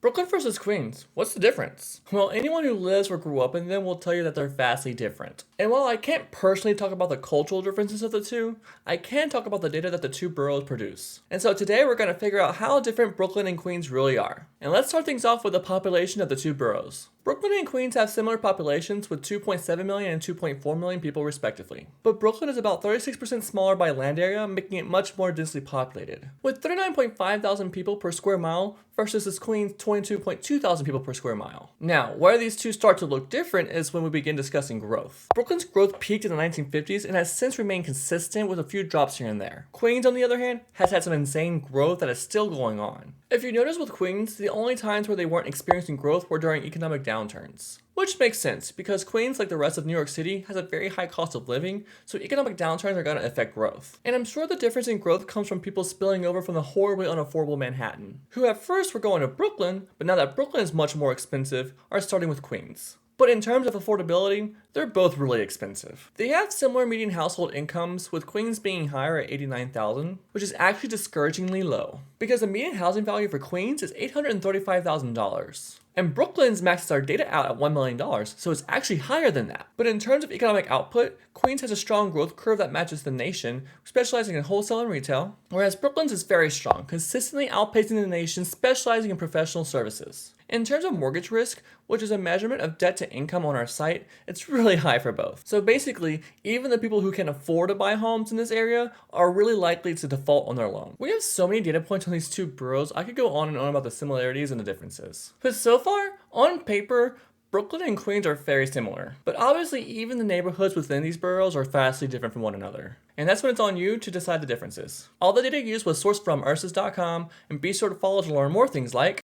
Brooklyn versus Queens. What's the difference? Well, anyone who lives or grew up in them will tell you that they're vastly different. And while I can't personally talk about the cultural differences of the two, I can talk about the data that the two boroughs produce. And so today we're going to figure out how different Brooklyn and Queens really are. And let's start things off with the population of the two boroughs. Brooklyn and Queens have similar populations with 2.7 million and 2.4 million people respectively. But Brooklyn is about 36% smaller by land area, making it much more densely populated. With 39.5 thousand people per square mile versus this Queens 22.2 thousand people per square mile. Now, where these two start to look different is when we begin discussing growth. Brooklyn's growth peaked in the 1950s and has since remained consistent with a few drops here and there. Queens, on the other hand, has had some insane growth that is still going on. If you notice with Queens, the only times where they weren't experiencing growth were during economic downturns. Which makes sense, because Queens, like the rest of New York City, has a very high cost of living, so economic downturns are going to affect growth. And I'm sure the difference in growth comes from people spilling over from the horribly unaffordable Manhattan, who at first were going to Brooklyn, but now that Brooklyn is much more expensive, are starting with Queens. But in terms of affordability, they're both really expensive. They have similar median household incomes, with Queens being higher at $89,000, which is actually discouragingly low, because the median housing value for Queens is $835,000. And Brooklyn's maxes our data out at $1 million, so it's actually higher than that. But in terms of economic output, Queens has a strong growth curve that matches the nation, specializing in wholesale and retail, whereas Brooklyn's is very strong, consistently outpacing the nation, specializing in professional services. In terms of mortgage risk, which is a measurement of debt to income on our site, it's really high for both. So basically, even the people who can afford to buy homes in this area are really likely to default on their loan. We have so many data points on these two boroughs, I could go on and on about the similarities and the differences. But so far, on paper, Brooklyn and Queens are very similar, but obviously even the neighborhoods within these boroughs are vastly different from one another. And that's when it's on you to decide the differences. All the data used was sourced from Ursus.com, and be sure to follow to learn more things like